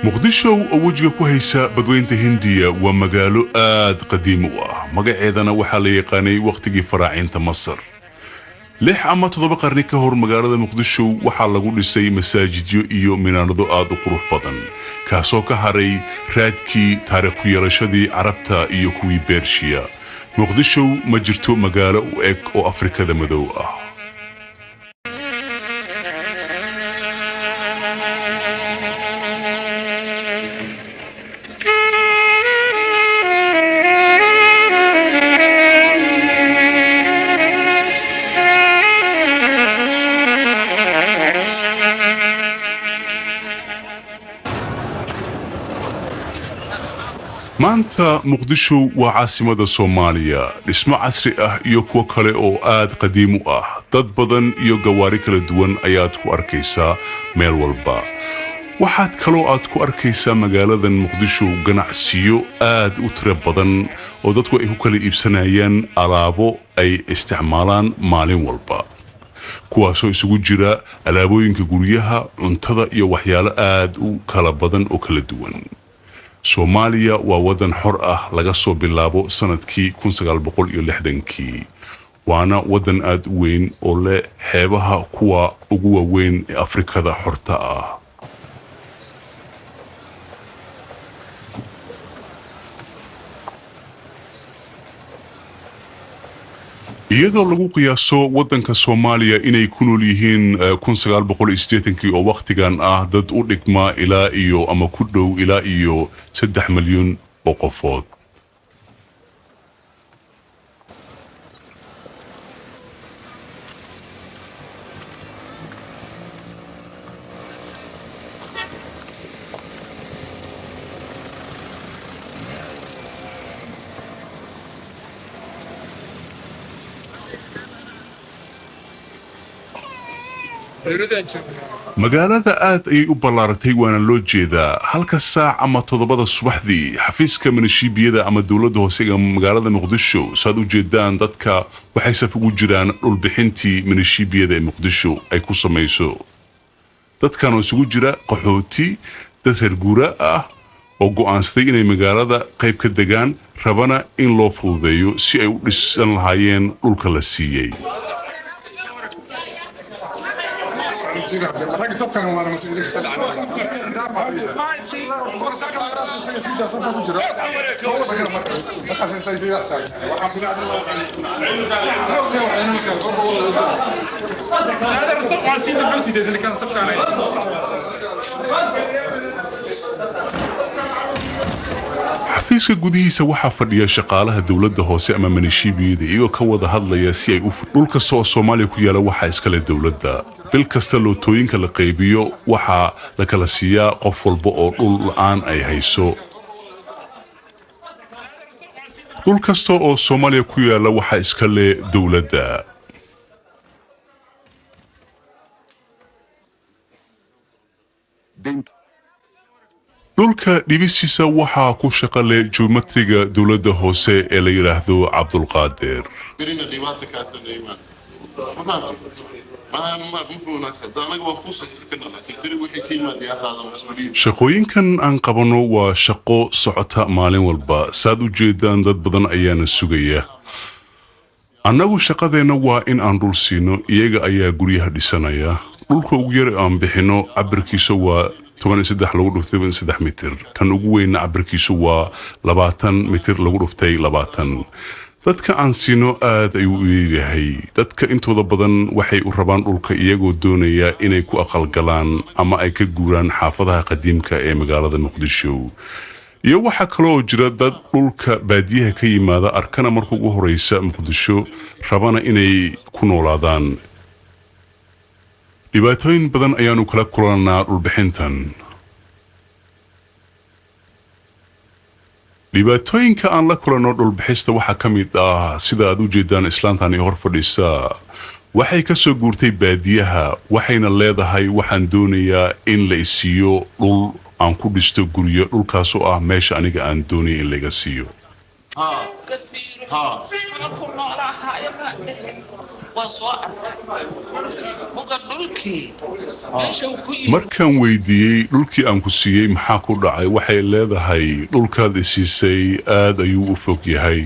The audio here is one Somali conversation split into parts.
muqdisho oo wejiga ku haysa badweynta hindiya waa magaalo aad qadiim u ah magaceedana waxaa la yaqaanay waqtigii faraacinta masar 6 ama 7 qarni ka hor magaalada muqdisho waxaa lagu dhisay masaajidyo iyo minaarado aad u qurux badan kaasoo ka haray raadkii taariikh ku yeelashadii carabta iyo kuwii beershiya muqdisho ma jirto magaalo u eg oo afrikada madow ah maanta muqdisho waa caasimada Soomaaliya dhismo casri ah iyo kuwa kale oo aad qadiim u ah dad badan iyo gawaari kala duwan ayaad ku arkaysaa meel walba waxaad kaloo aad ku arkaysaa magaaladan muqdisho ganacsiyo aad u tiro badan oo dadku ay ku kala iibsanayaan alaabo ay isticmaalaan maalin walba kuwaasoo isugu jira alaabooyinka guryaha cuntada iyo waxyaalo aad u kala badan oo kala duwan Soomaaliya waa wadan xor ah laga soo bilaabo sanadkii 1960kii waana wadan aad u weyn oo leh xeebaha kuwa ugu waaweyn ee Afrikada xorta ah iyadoo lagu qiyaaso wadanka Soomaaliya inay ku nool yihiin 1980kii oo waqtigan ah dad u dhigma ilaa iyo ama ku dhow ilaa iyo 3 milyan oo qofood magaalada aad ay u ballaaratay waana loo jeedaa halka saac ama 7 subaxdii xafiiska milishiibiyada ama dawladda hoose ee magaalada muqdisho saad u jeedaan dadka waxay saf ugu jiraan dhul bixintii milishiibiyada ee muqdisho ay ku samayso dadkan oo isugu jira qaxooti dad reer guura ah oo go'aansaday inay magaalada qayb ka degaan rabana in loo fududeeyo si ay u dhisan lahaayeen dhulka la siiyay xafiiska gudihiisa waxaa fadhiya shaqaalaha dawladda hoose ama milishiibiyada iyagoo ka wada hadlaya si ay u dhulka Soomaaliya ku yaala waxa iska leh dawladda bil kasta lootooyinka la qaybiyo waxa la kala siiyaa qof walba oo dhul la'aan ay hayso dhul kasta oo Soomaaliya ku yaala waxa iska leh dawladda dhulka dhibisiisa waxaa ku shaqo leh geometriga dawladda hoose ee la yiraahdo Cabdulqaadir shaqooyinkan aan qabano waa shaqo socota maalin walba saad u jeedaan dad badan ayaana sugaya annagu shaqadeena waa in aan dhul siino iyaga ayaa guryaha dhisanaya dhulka ugu yar aan bixino cabirkiisa waa 13 lagu dhuftay 3 mitir kan ugu weyn cabirkiisu waa 20 mitir lagu dhuftay 20 dadka aan siino aad ayuu u yahay dadka intooda badan waxay u rabaan dhulka iyagoo doonaya inay ku aqalgalaan ama ay ka guuraan xaafadaha qadiimka ee magaalada muqdisho iyo waxa kale oo jira dad dhulka baadiyaha ka yimaada arkana markuu ugu horeysa muqdisho rabana inay ku noolaadaan dhibaatooyin badan ayaanu kala kulanaa dhulbixintan dhibaatooyinka aan la kulano dhulbixista waxaa ka mid ah sida aad u jeedaan islaantan hor fadhisa waxay ka soo guurtay baadiyaha waxayna leedahay waxaan doonayaa in la isiiyo dhul aan ku dhisto guriyo dhulkaas oo ah meesha aniga aan doonay in laga siiyo markaan weydiiyey dhulkii aan ku siiyey maxaa ku dhacay waxay leedahay dhulkaad isiisay aad ayuu u fog yahay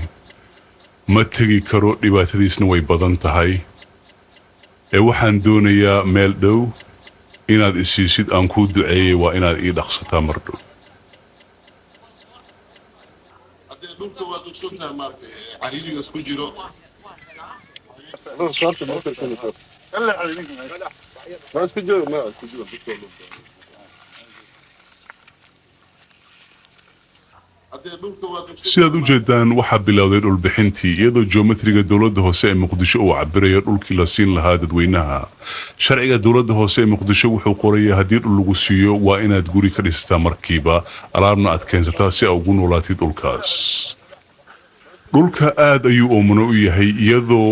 ma tegi karo dhibaatadiisna way badan tahay ee waxaan doonayaa meel dhow inaad isiisid aan kuu duceeyey waa inaad ii dhaqsataa mar dhow sidaad u jeedaan waxaa bilowday dhulbixintii iyadoo geometriga dowladda hoose ee muqdisho uu cabirayo dhulkii la siin lahaa dadweynaha sharciga dowladda hoose ee muqdisho wuxuu qorayaa haddii dhul lagu siiyo waa inaad guri ka dhistaa markiiba alaabna aad keensataa si aad ugu noolaatid dhulkaas dhulka aad ayuu oomano u yahay iyadoo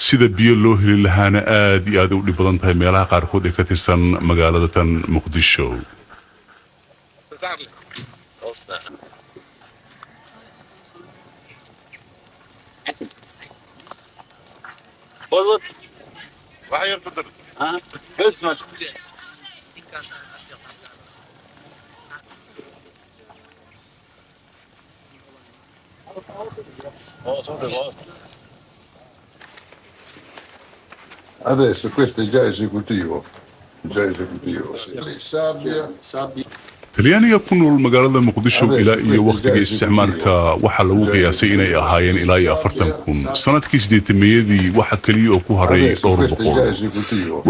sida biyo loo heli lahaana aad iyo aad u dhib badan tahay meelaha qaarkood ee ka tirsan magaalada tan muqdisho Adesso questo è già esecutivo, sabbia. talyaaniga ku nool magaalada muqdisho ilaa iyo waqtiga isticmaalka waxaa lagu qiyaasay inay ahaayeen ilaa iyo 40,000 sanadkii 80-meeyadii waxa kaliya oo ku haray dhowr boqol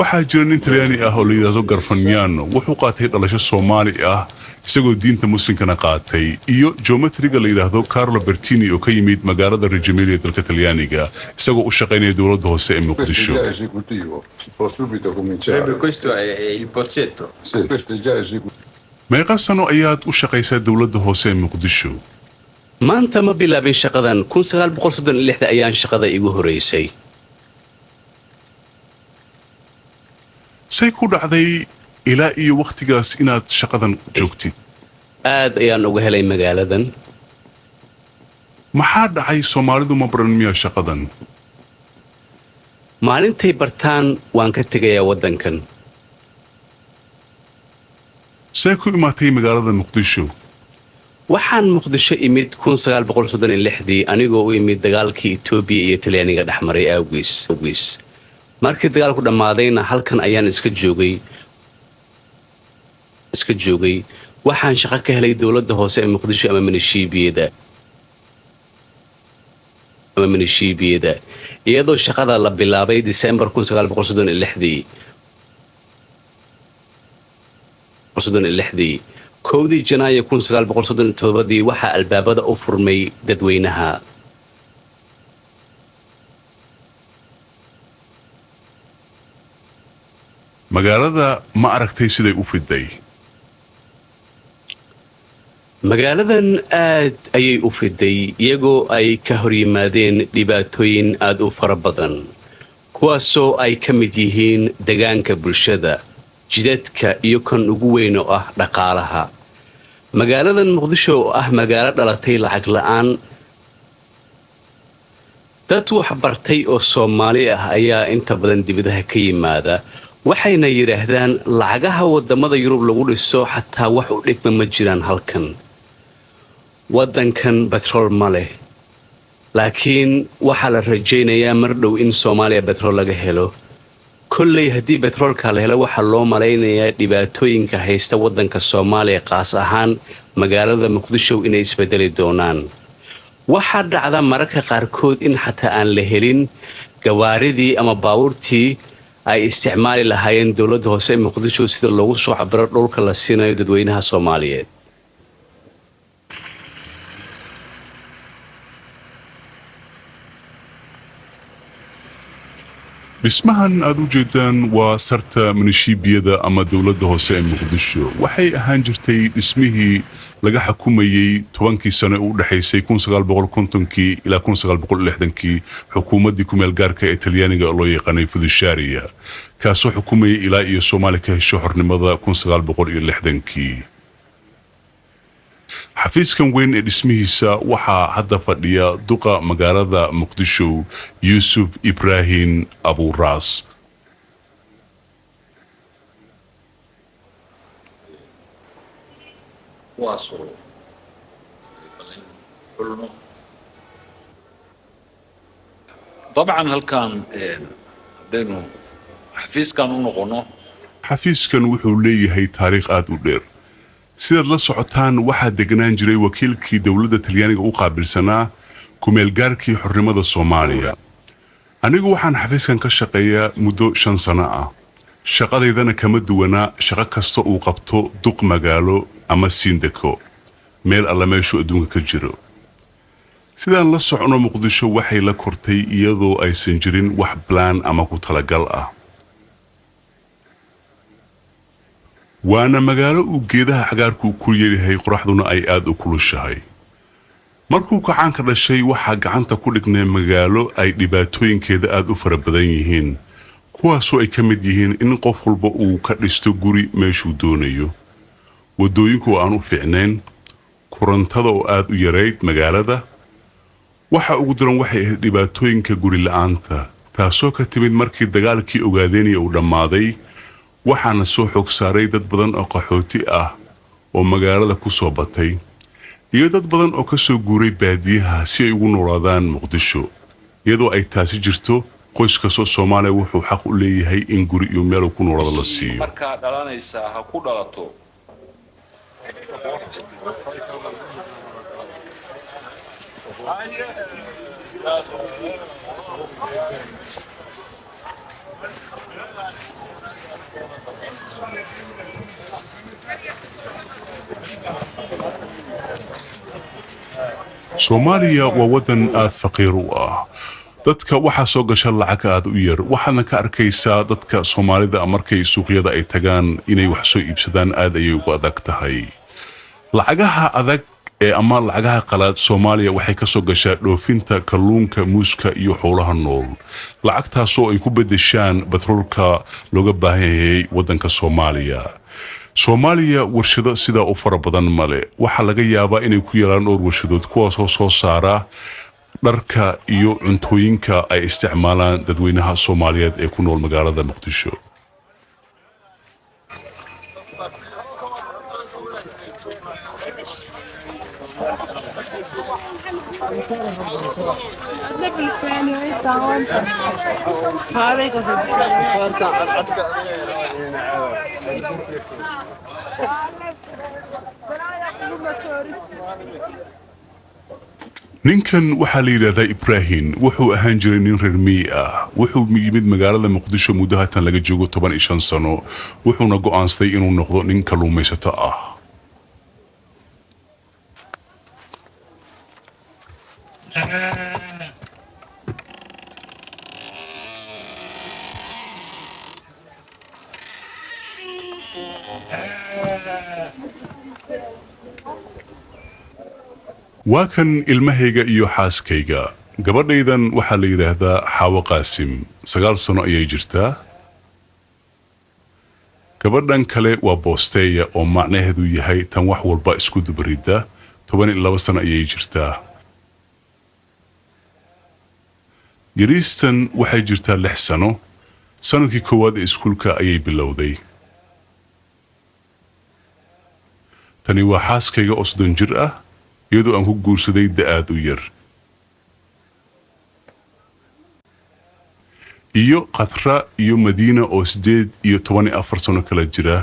waxaa jira nin talyaani ah oo la yiraahdo Garfagnano wuxuu qaatay dhalasho Soomaali ah isagoo diinta muslimkana qaatay iyo geometriga la yiraahdo Carlo Bertini oo ka yimid magaalada Reggio Emilia ee dalka Talyaaniga isagoo u shaqeynaya dowladda hoose ee muqdisho Questo è il Poccetto. Sì, questo è già esecutivo. meeqa sano ayaad u shaqaysaa dowladda hoose ee muqdisho maanta ma bilaabin shaqadan 1936 ayaan shaqada igu horeysay say ku dhacday ilaa iyo waqtigaas inaad shaqadan joogtid aad ayaan uga helay magaaladan maxaa dhacay Soomaalidu ma baran miyaa shaqadan maalintay bartaan waan ka tegayaa waddankan say ku imaatay magaalada muqdisho waxaan muqdisho imid 1936 anigoo u imid dagaalkii Itoobiya iyo Talyaaniga dhexmaray awgiis markii dagaalku dhamaadayna halkan ayaan iska joogay waxaan shaqo ka helay dowladda hoose ee muqdisho ama minishiibiyada iyadoo shaqada la bilaabay December 1936 kowdii janaayo 1937 waxaa albaabada u furmay dadweynaha magaalada ma aragtay siday u fiday magaaladan aad ayay u fiday iyagoo ay ka hor yimaadeen dhibaatooyin aad u fara badan kuwaasoo ay ka mid yihiin degaanka bulshada jidadka iyo kan ugu weyn oo ah dhaqaalaha magaaladan muqdisho oo ah magaalo dhalatay lacag la'aan dad wax bartay oo Soomaali ah ayaa inta badan dibadaha ka yimaada waxayna yiraahdaan lacagaha wadamada Yurub lagu dhiso xataa wax u dhigma ma jiraan halkan waddankan petrol ma leh laakiin waxa la rajaynayaa mar dhow in Soomaaliya petrol laga helo kulley haddii petrolka la helo waxa loo malaynayaa dhibaatooyinka haysta waddanka Soomaaliya qaas ahaan magaalada Muqdisho inay isbedeli doonaan waxa dhacda mararka qaarkood in xataa aan la helin gawaaridii ama baabuurtii ay isticmaali lahaayeen dowladda hoose ee Muqdisho sida loogu soo cabiro dhulka la siinayo dadweynaha Soomaaliyeed dhismahan aad u jeedaan waa sarta minishiibiyada ama dowladda hoose ee muqdisho waxay ahaan jirtay dhismihii laga xukumayay 10kii sano u dhaxaysay 1950kii ilaa 1960kii xukuumaddii ku meel gaarka ee Talyaaniga loo yaqaanay Fudushaariya kaasoo xukumayay ilaa iyo Soomaaliya ka hesho xornimada 1960kii xafiiskan weyn ee dhismihiisa waxaa hadda fadhiya duqa magaalada muqdisho yuusuf ibraahim abuuraas. طبعا هالكان دينو حفيز كان نقونه xafiiskan wuxuu leeyahay taariikh aad u dheer. sidaad la socotaan waxaa deganaan jiray wakiilkii dowladda talyaaniga u qaabilsanaa kumeelgaarkii xornimada Soomaaliya. anigu waxaan xafiiskan ka shaqeeyaa muddo 5 sano ah. shaqadeydana kama duwanaa shaqo kasta uu qabto duq magaalo ama siindeko meel alla meeshu adduunka ka jiro. sidaan la socono muqdisho waxay la kortay iyadoo aysan jirin wax plan ama ku talagal ah. waana magaalo uu geedaha xagaarku ku yeelahay qoraxduna ay aad u kulushahay. markuu kacaanka dhashay waxaa gacanta ku dhignay magaalo ay dhibaatooyinkeeda aad u fara badan yihiin, kuwaasoo ay ka mid yihiin in qof walba uu ka dhisto guri meeshuu doonayo, wadooyinku aan u fiicnayn, korontada oo aad u yarayd magaalada. waxa ugu daran waxay ahayd dhibaatooyinka guri la'aanta, taasoo ka timid markii dagaalkii Ogaadeniya uu dhammaaday. waxaana soo xog saaray dad badan oo qaxooti ah oo magaalada ku soo batay, iyo dad badan oo ka soo guuray baadiyaha si ay ugu noolaadaan Muqdisho. iyadoo ay taasi jirto, qoys kasta Soomaaliya wuxuu xaq u leeyahay in guri iyo meel uu ku noolaado la siiyo. marka dhalanaysa ha ku dhalato Soomaaliya waa wadan aad faqiir u ah. dadka waxaa soo gasha lacag aad u yar, waxaana ka arkaysaa dadka Soomaalida markay suuqyada ay tagaan inay wax soo iibsadaan aad ayay ugu adag tahay. lacagaha adag ama lacagaha qalaad Soomaaliya waxay ka soo gashaa dhoofinta kalluunka, muuska iyo xoolaha nool. lacagtaasoo ay ku bedeshaan batroolka looga baahan yahay wadanka Soomaaliya. Soomaaliya warshado sida u fara badan male. waxa laga yaabaa inay ku yeelaan dhowr warshadood kuwaasoo soo saara dharka iyo cuntooyinka ay isticmaalaan dadweynaha Soomaaliyeed ee ku nool magaalada Muqdisho. ninkan waxaa la yiraahdaa Ibraahim, wuxuu ahaan jiray nin reer miyi ah. wuxuu yimid magaalada Muqdisho muddo haatan laga joogo 15 sano, wuxuuna go'aansaday inuu noqdo nin kalluumaysato ah. waa kan ilmahayga iyo xaaskayga. gabadhaydan waxaa la yiraahdaa Xaawo Qaasim, 9 sano ayay jirtaa. gabadhan kale waa Boosteeya oo macnaheedu yahay tan wax walba isku dubarida, 12 sano ayay jirtaa. Gariistan waxay jirtaa 6 sano. sanadkii koowaad ee iskuulka ayay bilowday. tani waa xaaskayga oo 30 jir ah, iyadoo aan ku guursaday da'aad u yar. iyo Qatra iyo Madiina oo 8 iyo 14 sano kala jira.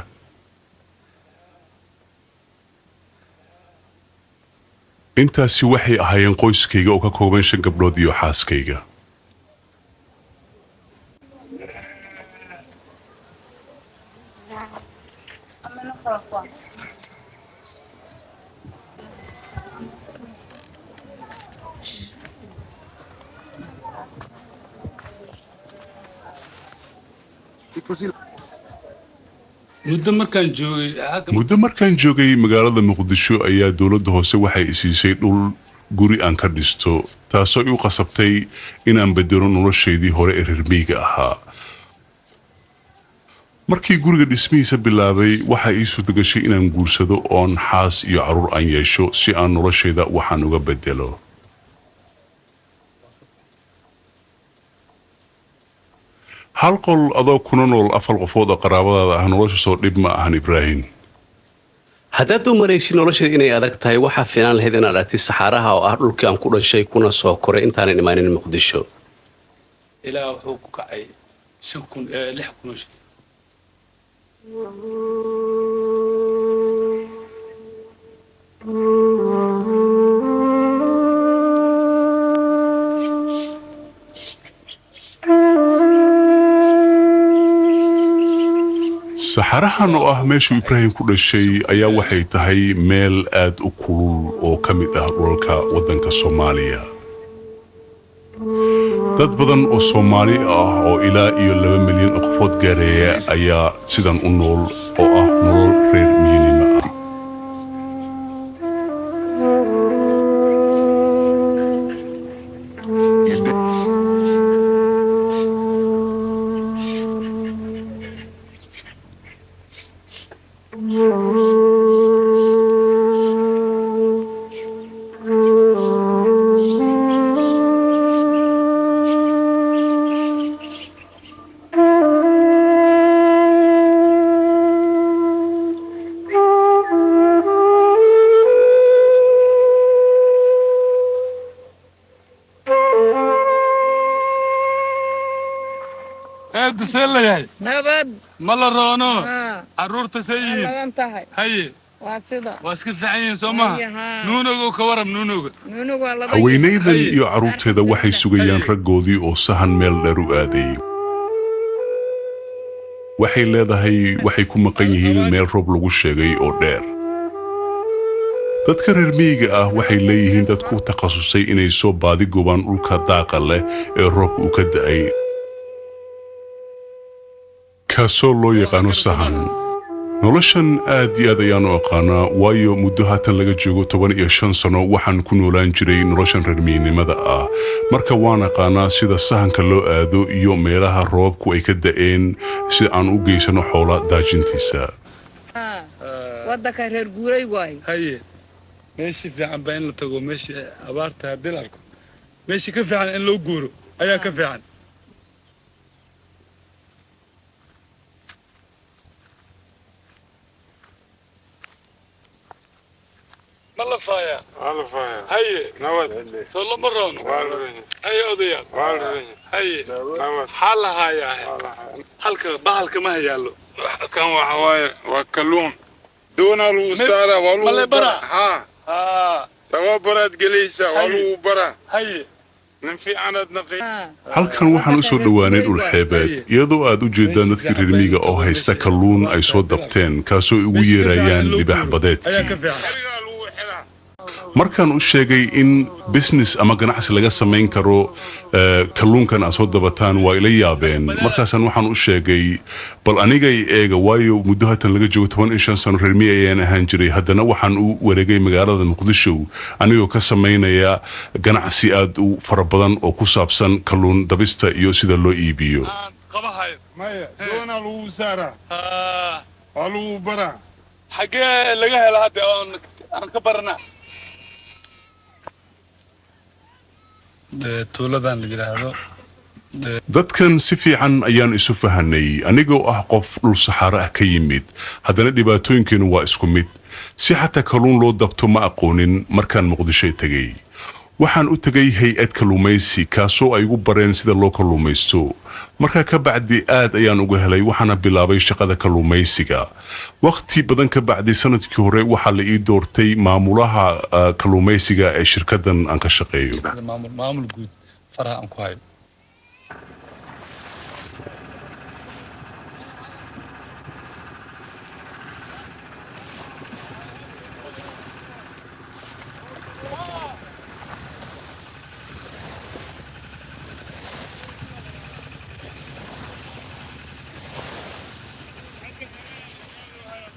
intaasi waxay ahaayeen qoyskayga oo ka kooban 5 gabdhood iyo xaaskayga. muddo markaan joogay magaalada Muqdisho ayaa dawladda hoose waxay siisay dhul guri aan ka dhisto, taasoo igu qasabtay inaan bedelo noloshaydii hore ee reer miyiga ahaa. markii guriga dhismihiisa bilaabay waxa ii suurtagashay inaan guursado oon xaas iyo caruur aan yeesho si aan noloshayda waxaan uga bedelo hal qol adoo kuna nool 4 qofood oo qaraabadaada ah nolosha soo dhib ma ahan Ibraahim haddaad u maraysid nolosheeda inay adag tahay waxaa fiican lahayd inaad aragtid saxaaraha oo ah dhulkii aan ku dhashay kuna soo koray intaanan imaanin muqdisho ilaa wuxuu ku kacay 6,000 saxarahan oo ah meeshuu Ibraahim ku dhashay ayaa waxay tahay meel aad u kulul oo ka mid ah dhulka waddanka Soomaaliya dad badan oo Soomaali ah oo ilaa iyo 2 milyan oo qofood gaareeya ayaa sidan u nool oo ah nolol reer miyiga ah سلة نبض ملا رانو عرور تسيين انتهي هاي واسدا واسكت عين سوما نونو كورم نونو والله haweenaydan iyo caruurteeda waxay sugayaan raggoodii oo sahan meel dheer u aaday waxay leedahay waxay ku maqan yihiin meel roob lagu sheegay oo dheer dadka reer miyiga ah waxay leeyihiin dad ku takhasusay inay soo baadi goobaan dhulka daaqa leh ee roobka uu ka da'ay kaasoo loo yaqaano sahan noloshan aad iyo aad ayaan u aqaanaa waayo muddo haatan laga joogo 15 sano waxaan ku noolaan jiray noloshan reer miyignimada ah marka waan aqaanaa sida sahanka loo aado iyo meelaha roobku ay ka da'een si aan u geysano xoola daajintiisa waddanka reer guuray waay هاي ماشي في عم بين لتقو ماشي أبارتها دلاركم ماشي كيف عن إن لو جورو أيا كيف عن ملا فايا هاي نود صلوا مرون والرني هاي أضياء والرني هاي نود حالها هاي halka bahalka ma yaalo كان وحواي وكلون دون الوسارة والو برا ها توبرت جليسة والو برا هاي نمشي أنا نقي halkan waxaan u soo dhowaanay dhul xeebeed iyadoo aad u jeedaan dadkii reer miyiga oo haysta kalluun ay soo dabteen kaasoo ugu yeerayaan libaax badeedkii markaan u sheegay in business ama ganacsi laga samayn karo kalluunkan aad soo dabataan waa ila yaabeen markaasaan waxaan u sheegay bal anigay eega waayo muddo haatan laga joogo 15 sano reer miyi ayaan ahaan jiray haddana waxaan u wareegay magaalada muqdisho anigoo ka samaynaya ganacsi aad u fara badan oo ku saabsan kalluun dabista iyo sida loo iibiyo qabahay مايا دون الوسارة والو برا xagee laga hela hadda aan ka barana tuuladan la yiraahdo dadkan si fiican ayaan isu fahanay anigoo ah qof dhul saxaara ah ka yimid haddana dhibaatooyinkeenu waa isku mid si xataa kalluun loo dabto ma aqoonin markaan muqdisho tagay waxaan u tagay hay'ad kalluumaysi kaasoo ay ugu bareen sida loo kalluumaysto markaa ka bacdi aad ayaan uga helay waxaana bilaabay shaqada kalluumaysiga waqti badan ka bacdi sanadkii hore waxaa la ii doortay maamulaha kalluumaysiga ee shirkaddan aan ka shaqeeyo maamul guud faraha aan ku hayo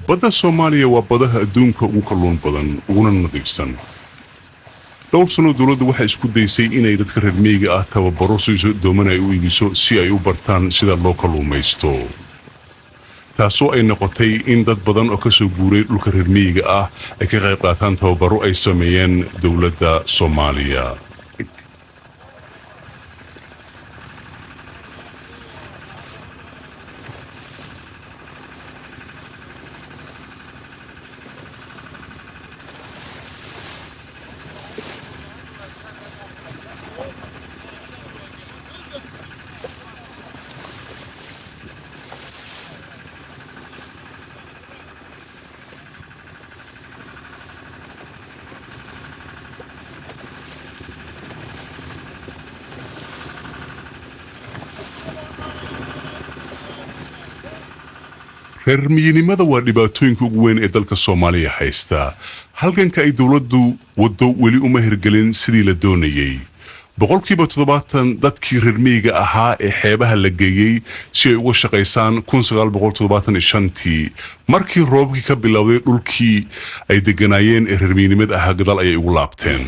badda Soomaaliya waa badaha adduunka ugu kalluun badan uguna nadiifsan dhowr sano dawladdu waxay isku daysay inay dadka reer miyiga ah tababaro siiso dooman ay u iibiso si ay u bartaan sida loo kalluumaysto taasoo ay noqotay in dad badan oo ka soo guuray dhulka reer miyiga ah ay ka qayb qaataan tababaro ay sameeyeen dowladda Soomaaliya. reer miyignimada waa dhibaatooyinka ugu weyn ee dalka Soomaaliya haysta. Halganka ay dawladdu wado weli uma hirgelin sidii la doonayay. boqolkiiba 70 dadkii reer miyiga ahaa ee xeebaha la geeyay si ay uga shaqeysaan 1975tii markii roobkii ka bilowday dhulkii ay deganaayeen ee reer miyignimada ahaa gadaal ayay ugu laabteen.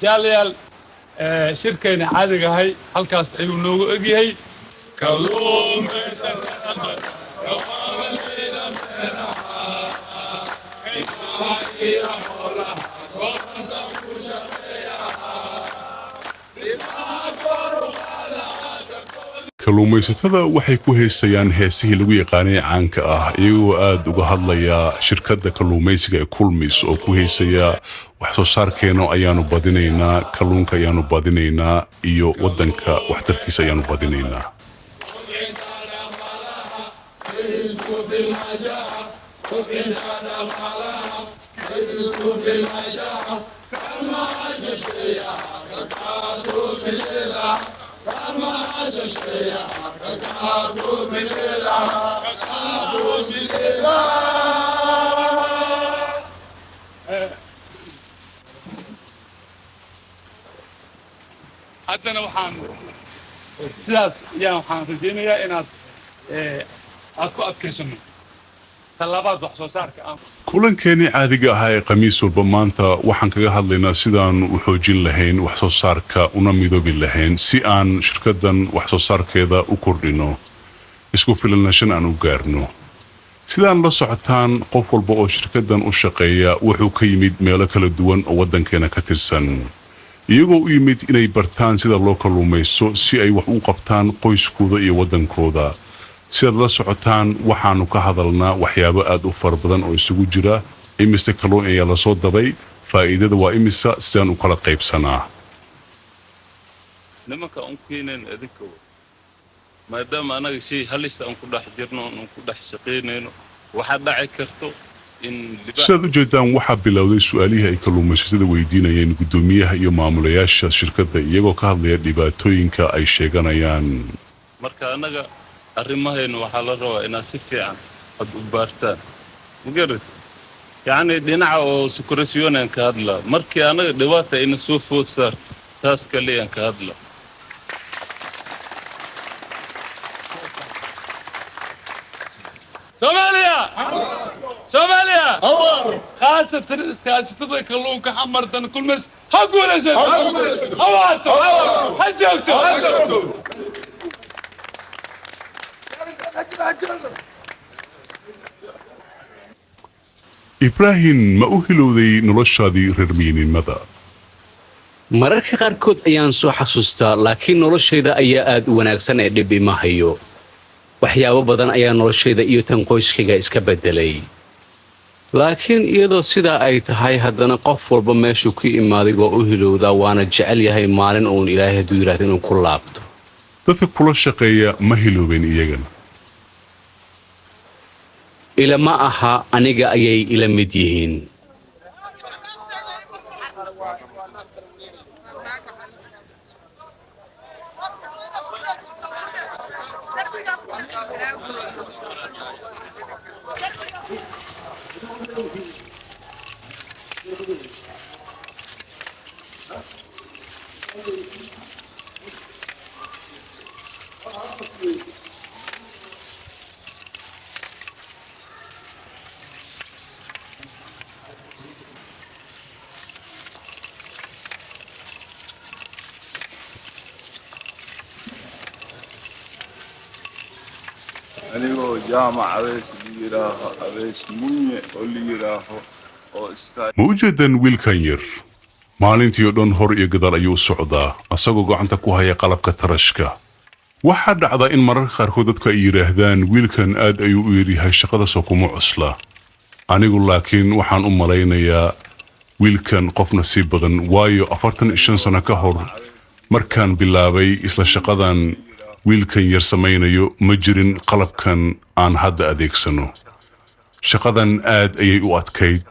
جاليال شركة عادي هاي هالكاس أيو نوغو أجي كلهم kalluumaysatada waxay ku heesayaan heesihii lagu yaqaanay caanka ah iyagoo aad uga hadlaya shirkadda kalluumaysiga ee Kulmis oo ku heesaya wax soo saarkeena ayaanu badinaynaa kalluunka ayaanu badinaynaa iyo wadanka waxtarkiisa ayaanu badinaynaa. haddana waxaan sidaas ayaan waxaan rajaynayaa inaad aad ku adkaysano talabaad wax soo saarka ah. kulankeeni caadiga ahaa ee khamiis walba maanta waxaan kaga hadlaynaa sidaan u xoojin lahayn wax soo saarka una midoobi lahayn si aan shirkaddan wax soo saarkeeda u kordhino isku filnaanshan aan u gaarno. sidaan la socotaan qof walba oo shirkaddan u shaqeeya wuxuu ka yimid meelo kala duwan oo wadankeena ka tirsan iyagoo u yimid inay bartaan sida loo kalluumaysto si ay wax u qabtaan qoyskooda iyo wadankooda. sidaad la socotaan waxaanu ka hadalnaa waxyaabo aad u fara badan oo isugu jira imise kalluun ayaa la soo dabay faa'iidada waa imisa sidaan u kala qaybsanaa. nimanka aan keeneen adinka maadaama anaga shay halis aan ku dhex jirno aan ku dhex shaqeynayno waxa dhaci karto sidaad u jeedaan waxaa bilowday su'aalihii ay kalluumaysatada weydiinayeen guddoomiyaha iyo maamulayaasha shirkadda iyagoo ka hadlaya dhibaatooyinka ay sheeganayaan. marka anaga arrimaheena waxaa la rabaa inaad si fiican ad u baartaan mugarad yacni dhinaca oo sukurasyoonaan ka hadla markii anaga dhibaata ina soo food saar taas kaliyaan ka hadla. Soomaaliya khaasatan iskaashatada kalluunka xamartan kulmis ha guulaysan ha waarto ha joogto ibraahim ma u hilowday noloshaadii reer miyignimada? mararka qaarkood ayaan soo xasuustaa laakiin noloshayda ayaa aad u wanaagsan ee dhib ima hayo. waxyaabo badan ayaa noloshayda iyo tan qoyskayga iska bedelay laakiin iyadoo sidaa ay tahay haddana qof walba meeshuu ku imaaday waa u hilowdaa waana jecel yahay maalin uun ilaahay hadduu yidhaahdo inuu ku laabto. dadka kula shaqeeya ma hiloobeen iyagana? ilama aha aniga ayay ila mid yihiin. jaamac abees la yidhaaho abees muuye oo la yidhaaho oo iska ma u jeedaan wiilkan yar maalintii oo dhan hor iyo gadaal ayuu u socdaa asagoo gacanta ku haya qalabka tarashka waxaa dhacda in mararka qaarkood dadku ay yidhaahdaan wiilkan aad ayuu u yaryahay shaqadaasoo kuma cusla anigu laakiin waxaan u malaynayaa wiilkan qof nasiib badan waayo 45 sano ka hor markaan bilaabay isla shaqadan wiilkan yar samaynayo ma jirin qalabkan aan hadda adeegsano shaqadan aad ayay u adkayd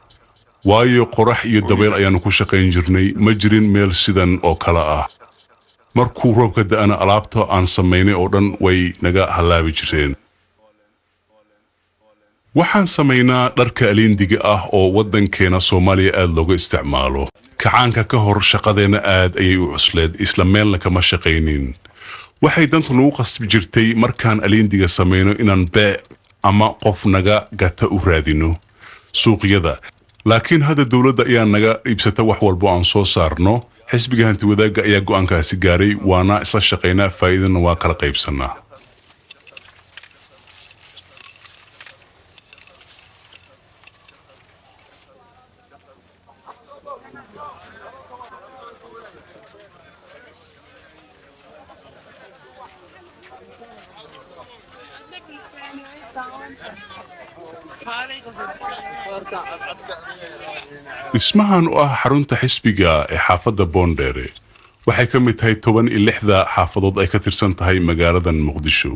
waayo qorax iyo dabeyl ayaanu ku shaqayn jirnay ma jirin meel sidan oo kale ah markuu roobka da'ana alaabta aan samaynay oo dhan way naga halaabi jireen waxaan samaynaa dharka aliindiga ah oo waddankeena Soomaaliya aad looga isticmaalo kacaanka ka hor shaqadeena aad ayay u cusleed isla meelna kama shaqaynin waxay dantu nagu qasbi jirtay markaan aliindiga samayno inaan beec ama qof naga gata u raadino suuqyada laakiin hadda dawladda ayaa naga iibsata wax walba aan soo saarno xisbiga hanti wadaagga ayaa go'aankaasi gaaray waana isla shaqaynaa faa'iidana waa kala qaybsanaa dhismahan oo ah xarunta xisbiga ee xaafadda Boondere waxay ka mid tahay 16 xaafadood ay ka tirsan tahay magaalada Muqdisho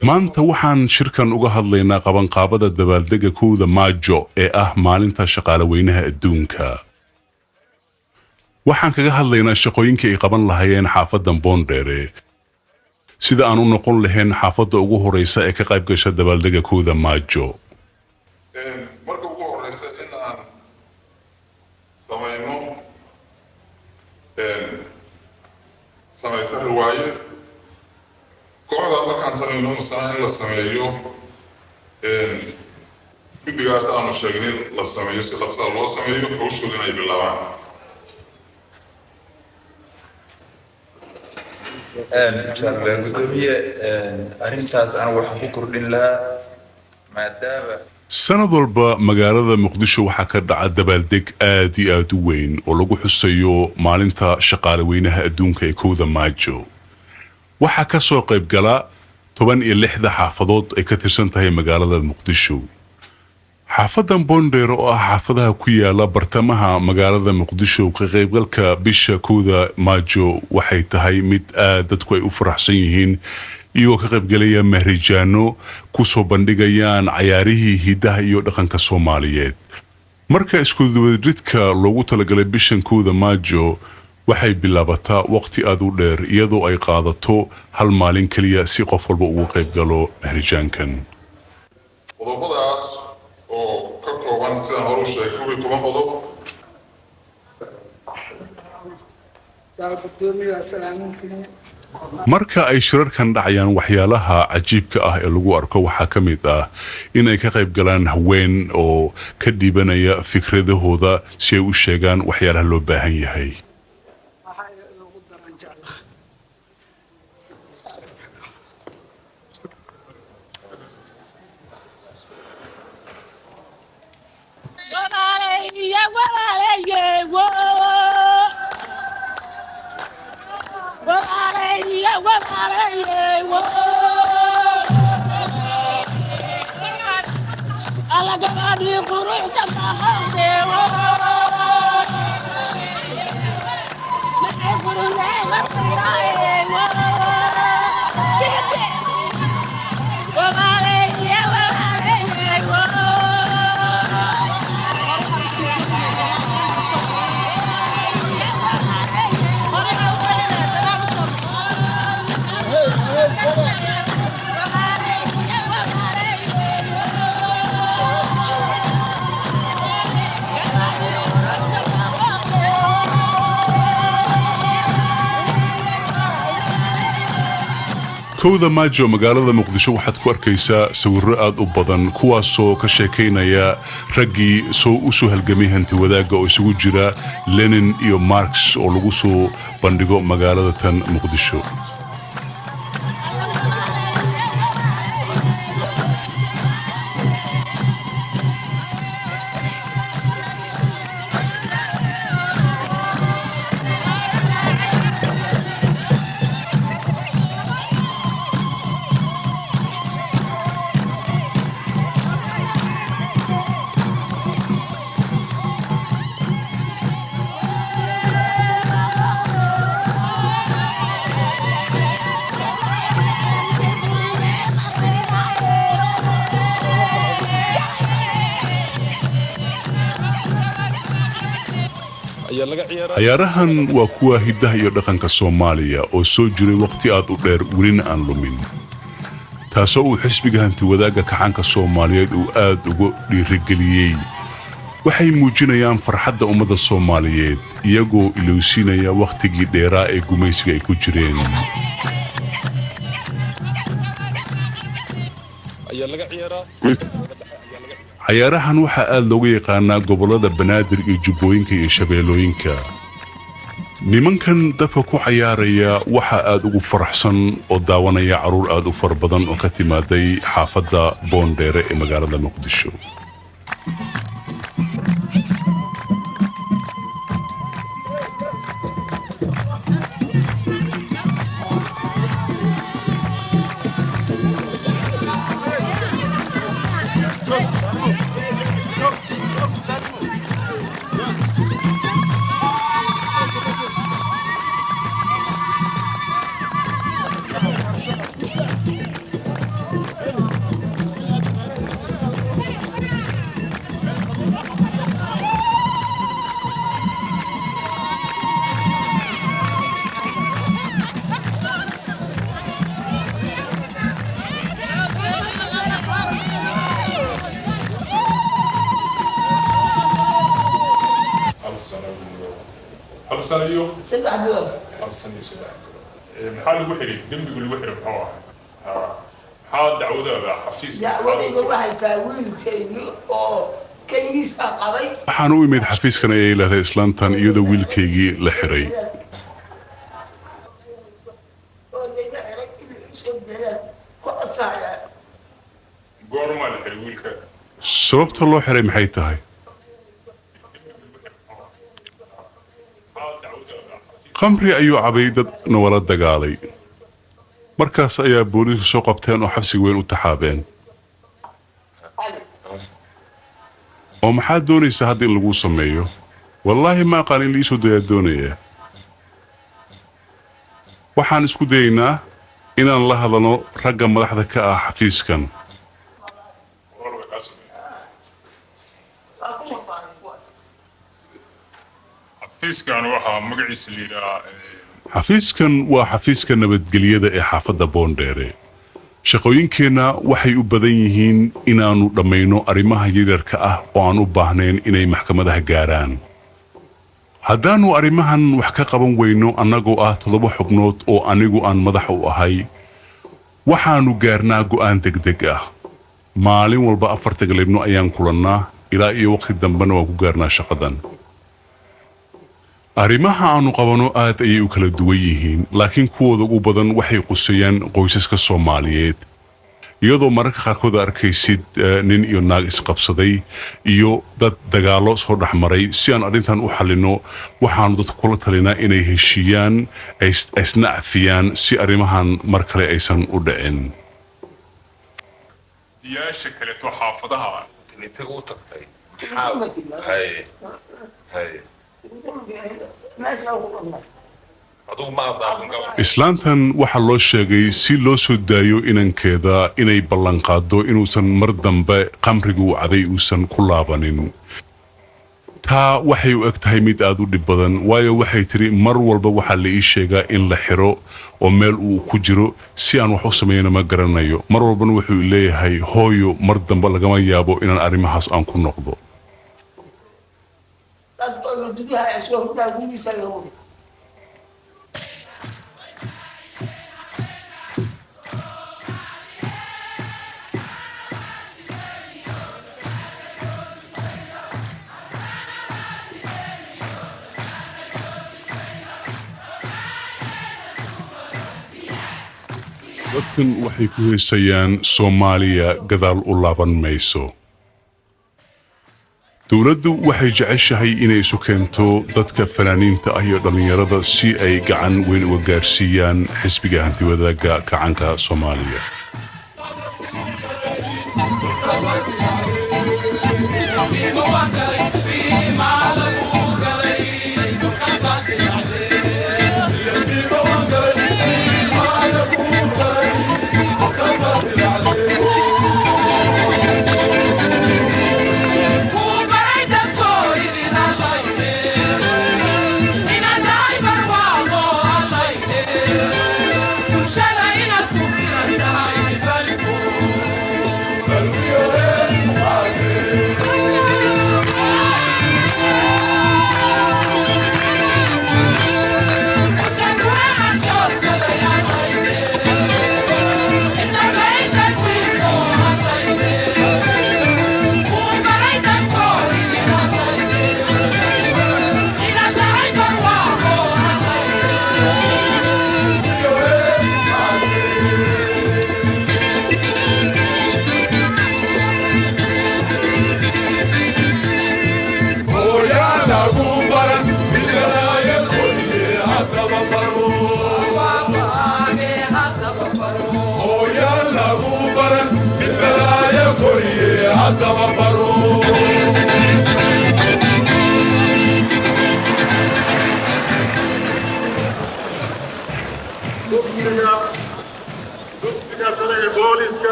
maanta waxaan shirkan uga hadlaynaa qabanqaabada dabaaldega 1 Maajo ee ah maalinta shaqaale weynaha adduunka waxaan kaga hadlaynaa shaqooyinka ay qaban lahaayeen xaafadan Boondere sida aan u noqon lahayn xaafadda ugu horeysa ee ka qayb gasha dabaaldega 1 Maajo marka ugu horeysa in aan samayno samaysa riwaaye kooxda markaan samayno masana in la sameeyo guddigaas aanu sheegnin la sameeyo si dhaqsaa loo sameeyo hawshooda inay bilaabaan gudoomiye arrintaas aan waxaan ku kordhin lahaa maadaama sanad walba magaalada Muqdisho waxaa ka dhaca dabaaldeg aad iyo aad u weyn oo lagu xusayo maalinta shaqaale weynaha adduunka ee 1 Maajo waxaa ka soo qayb gala 16 xaafadood ay ka tirsan tahay magaalada Muqdisho xaafadan Boondere oo ah xaafadaha ku yaala bartamaha magaalada Muqdisho ka qaybgalka bisha 1 Maajo waxay tahay mid dadku ay u faraxsan yihiin iyo ka qaybgalaya mahrijaano ku soo bandhigayaan ciyaarihii hidaha iyo dhaqanka Soomaaliyeed marka isku duwadridka loogu talagalay bishan 1 Maajo waxay bilaabataa waqti aad u dheer iyadoo ay qaadato hal maalin kaliya si qof walba ugu qayb galo mahrijaankan qodobadaas oo ka kooban sidaan hore u sheegay 12 qodob marka ay shirarkan dhacayaan waxyaalaha cajiibka ah ee lagu arko waxaa ka mid ah inay ka qayb galaan haween oo ka dhiibanaya fikradahooda si ay u sheegaan waxyaalaha loo baahan yahay kowda maajo magaalada muqdisho waxaad ku arkaysaa sawirro aad u badan kuwaasoo ka sheekaynaya raggii u soo halgamay hanti wadaagga oo isugu jira Lenin iyo Marx oo lagu soo bandhigo magaalada tan muqdisho. ciyaarahan waa kuwa hiddaha iyo dhaqanka Soomaaliya oo soo jiray waqti aad u dheer welina aan lumin taasoo uu xisbiga hanti wadaagga kacanka Soomaaliyeed uu aad ugu dhiirigeliyay waxay muujinayaan farxadda ummadda Soomaaliyeed iyagoo ilowsinaya waqtigii dheeraa ee gumaysiga ay ku jireen. ciyaarahan waxaa aad looga yaqaanaa gobollada Banaadir iyo Jubbooyinka iyo Shabeellooyinka. nimankan dabka ku ciyaaraya waxaa aad ugu faraxsan oo daawanaya caruur aad u far badan oo ka timaaday xaafadda Boondheere ee magaalada Muqdisho. محل وحري دم بيقول وحري بحواه حال دعوة هذا حفيز دعوة واحد تاويل كيني أو كينيس قضي waxaan u imid xafiiskan ay leedahay islaantan iyadoo wiilkaygii la xiray. قورما الحري ويلك sababta loo xiray maxay tahay? khamri ayuu cabay dadna wala dagaalay markaas ayaa booliisku soo qabteen oo xabsi weyn u taxaabeen. oo maxaa doonaysaa hadda in lagu sameeyo? wallaahi ma aqaan in liisoo dayaa doonaya. waxaan isku dayaynaa inaan la hadalno ragga madaxda ka ah xafiiskan. xafiiskan waa xafiiska nabadgelyada ee xaafadda Boondheere. shaqooyinkeenna waxay u badan yihiin inaannu dhammayno arrimaha yaryarka ah oo aan u baahnayn inay maxkamadaha gaaraan. haddaannu arrimahan wax ka qaban weyno annagoo ah 7 xubnood oo anigu aan madax u ahay waxaannu gaarnaa go'aan degdeg ah. maalin walba 4 galabnimo ayaan kulannaa ilaa iyo waqti dambena waan ku gaarnaa shaqadan. arrimaha aanu qabano aad ayay u kala duwan yihiin laakiin kuwooda ugu badan waxay qusayaan qoysaska Soomaaliyeed iyadoo mararka qaarkood arkaysid nin iyo naag isqabsaday iyo dad dagaalo soo dhaxmaray. si aan arrintan u xallino waxaanu dadku kula talinaa inay heshiiyaan isna cafiyaan si arrimahan mar kale aysan u dhicin. diyaasha kale to xaafadaha inta u tagtay hay islaantan waxaa loo sheegay si loo soo daayo inankeeda inay ballanqaado inuusan mar dambe khamrigu cabay uusan ku laabanin. taa waxay u eg tahay mid aad u dhib badan waayo waxay tiri mar walba waxaa la ii sheegaa in la xiro oo meel uu ku jiro si aan wax u sameeyana ma garanayo. mar walbana wuxuu leeyahay hooyo mar dambe lagama yaabo inaan arrimahaas aan ku noqdo. dadkan waxay ku heesayaan Soomaaliya gadaal u laaban mayso. dowladdu waxay jeceshahay inay isu keento dadka fanaaniinta ah iyo dhalinyarada si ay gacan weyn uga gaarsiiyaan xisbiga hantiwadaaga kacanka Soomaaliya.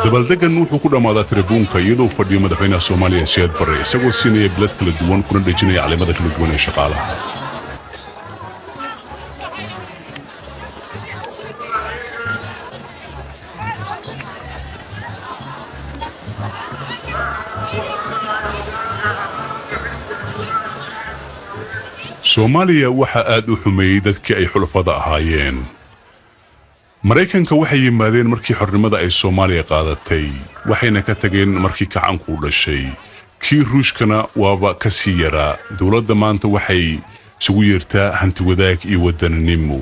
dabaldegan wuxuu ku dhamaadaa tribuunka iyadoo fadhiyo madaxweynaha Soomaaliya Siyaad Barre isagoo siinaya bilad kala duwan kuna dhajinaya calaamada kala duwan ee shaqaalaha. Soomaaliya waxa aad u xumeeyay dadkii ay xulafada ahaayeen. Mareykanka waxay yimaadeen markii xornimada ay Soomaaliya qaadatay waxayna ka tageen markii kacanku u dhashay kii Ruushkana waaba ka sii yaraa. dowladda maanta waxay isugu yeertaa hantiwadaag iyo wadanimo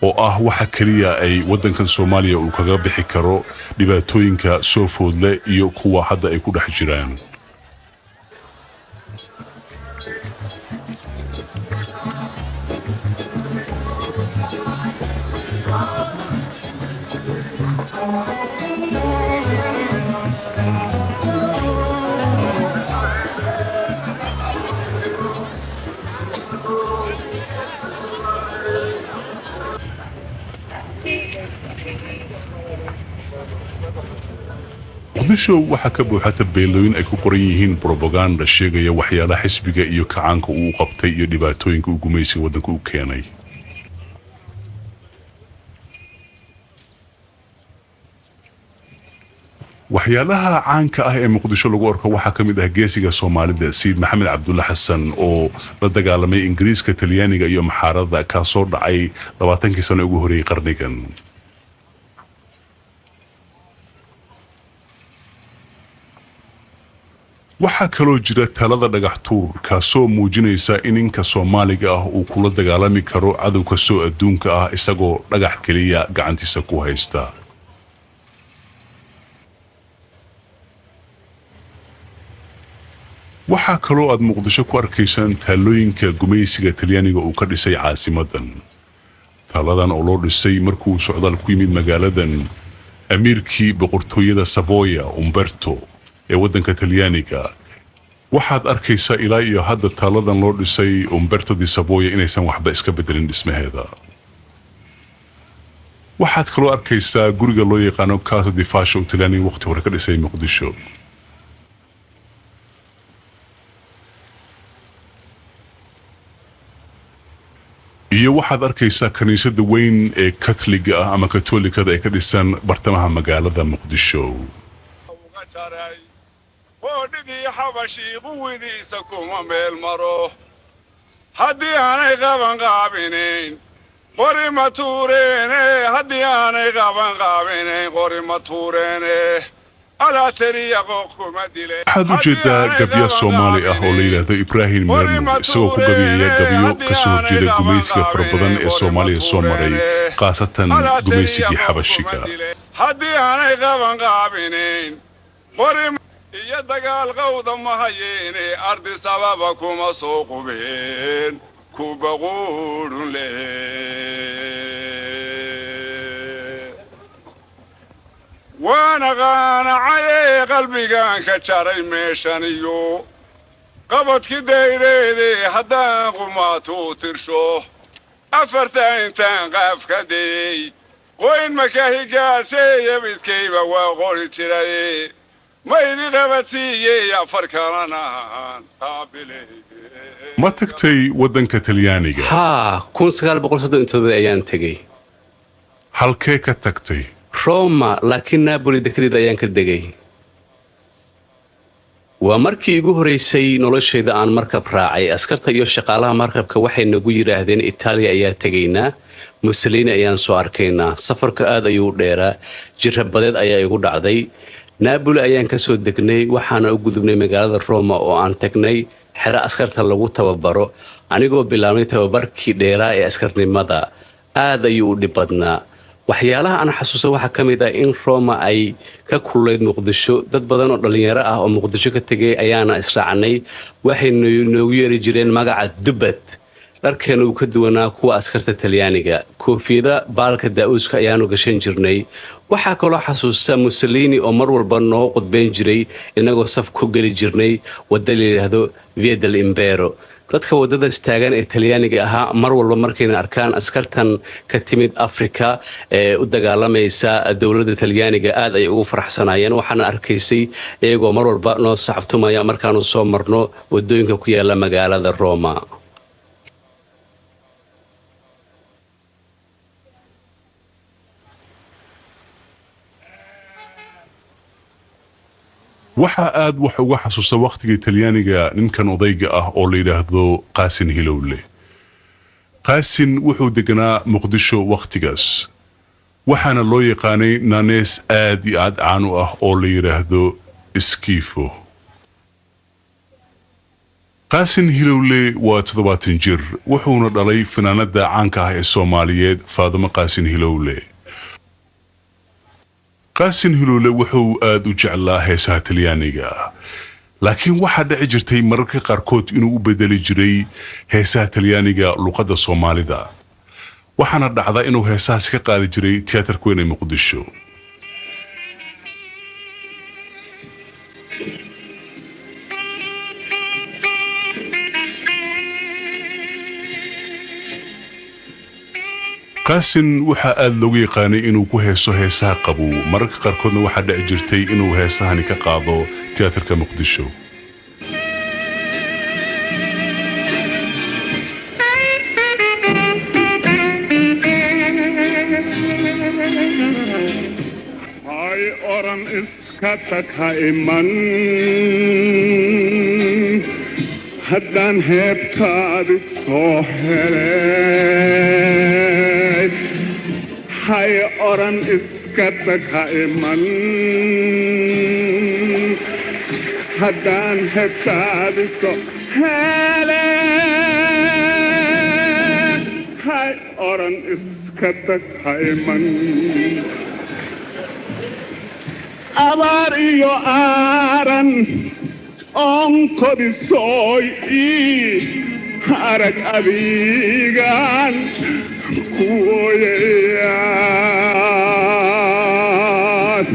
oo ah waxa kaliya ay wadankan Soomaaliya uu kaga bixi karo dhibaatooyinka soo foodle iyo kuwa hadda ay ku dhex jiraan. muqdisho waxa ka buuxata beelooyin ay ku qoran yihiin propaganda sheegaya waxyaalaha xisbiga iyo kacaanka uu qabtay iyo dhibaatooyinka uu gumaysiga wadanka u keenay. waxyaalaha caanka ah ee muqdisho lagu arko waxa kamid ah geesiga Soomaalida Sayid Maxamed Cabdulla Xasan oo la dagaalamay Ingiriiska, Talyaaniga iyo Maxaarada ka soo dhacay 20 sano ugu horeeyay qarnigan. waxa kaloo jira talada dhagax tuur kaasoo muujinaysa in ninka Soomaaliga ah uu kula dagaalami karo cadowga soo adduunka ah isagoo dhagax kaliya gacantiisa ku haysta. waxa kaloo aad muqdisho ku arkaysaan taalooyinka gumaysiga Talyaaniga uu ka dhisay caasimadan. taladan oo loo dhisay markuu socdaal ku yimid magaaladan amiirkii boqortooyada Savoia Umberto ee wadanka Talyaaniga. waxaad arkaysaa ilaa iyo hadda taladan loo dhisay Umberto di Savoia inaysan waxba iska bedelin dhismaheeda. waxaad kaloo arkaysaa guriga loo yaqaano Casa di Fascio oo Talyaaniga waqti hore ka dhisay Muqdisho. iyo waxaad arkaysaa kaniisada weyn ee Katoliga ah ama Katolikada ay ka dhisan bartamaha magaalada Muqdisho. ودي حبشي قويدي سكوم بالمرو هدي أنا غابن غابنين قري ماتورين هدي أنا غابن غابنين قري ماتورين على تريقكم دلي waxaad u jeedaa gabyo Soomaali ah oo la yiraahdo Ibrahim Merlo isagoo ku gabyaya gabyo ka soo jeeda gumaysiga fara badan ee Soomaaliya soo maray qaasatan gumaysigii Xabashiga. haddii aanay qaban qaabinayn qori iyo dagaal qawda ma hayeene ardi sababa kuma soo qubeen ku baquudhun leh waana qaanacayee qalbigaan ka jaray meeshan iyo qabadki dayreedee haddaan qumaatuu tirsho afarta intaan qaaf ka dayey qoyn makahigaasee midkayba waa qori jiray mayli qabadsiiyey afar kalanaan qaabiley ma tagtay waddanka talyaaniga haa 1937 ayaan tegey halkee ka tagtay roma laakiin napoli dekedeeda ayaan ka degay waa markii igu horeysay noloshayda aan markab raacay askarta iyo shaqaalaha markabka waxay nagu yiraahdeen Itaaliya ayaa tegaynaa Mussolini ayaan soo arkaynaa safarka aad ayuu dheeraa jirabadeed ayaa igu dhacday Napoli ayaan ka soo degnay waxaana u gudubnay magaalada Roma oo aan tagnay xero askarta lagu tababaro anigoo bilaabnay tababarkii dheeraa ee askarnimada aad ayuu u dhibadnaa waxyaalaha aan xasuusto waxa kamid ah in Roma ay ka kulleed Muqdisho dad badan oo dhalinyaro ah oo Muqdisho ka tagay ayaana israacnay waxay noogu yeeri jireen magaca Dubad dharkeenu ka duwanaa kuwa askarta Talyaaniga koofiyada baalka daawuska ayaanu gashan jirnay waxa kaloo xasuusta Mussolini oo mar walba noo qodbeen jiray inagoo saf ku gali jirnay wada la yiraahdo Via dell'Impero dadka wadadaas taagan ee Talyaaniga ahaa mar walba markayna arkaan askartan ka timid Afrika ee u dagaalamaysa dawladda Talyaaniga aad ay ugu faraxsanaayeen waxaan arkaysay iyagoo mar walba noo saxabtumaya markaanu soo marno wadooyinka ku yaala magaalada Roma waxa aad wax uga xasuusta waqtigii Talyaaniga ninkan odayga ah oo la yiraahdo Qaasin Hilowle Qaasin wuxuu deganaa Muqdisho waqtigaas waxaana loo yaqaanay nanees aad iyo aad caan u ah oo la yiraahdo Iskifo Qaasin Hilowle waa 70 jir wuxuuna dhalay fanaanada caanka ah ee Soomaaliyeed Faadimo Qaasin Hilowle Qaasin Hilowle wuxuu aad u jeclaa heesaha Talyaaniga laakiin waxa dhici jirtay mararka qaarkood inuu u bedeli jiray heesaha Talyaaniga luqadda Soomaalida waxaana dhacda inuu heesahaas ka qaadi jiray tiyaatarka weyn ee Muqdisho Qaasin waxa aad loogu yaqaanay inuu ku heeso heesaha qabow mararka qaarkoodna waxa dhici jirtay inuu heesahani ka qaado tiyaatarka Muqdisho hay oran iska tagha iman haddaan heebtaadi soo helay hay oran iska tagha iman haddaan heebtaadi soo helay hay oran iska tagha iman abaar iyo aaran onkodisoy arag adigan kuwoyayaan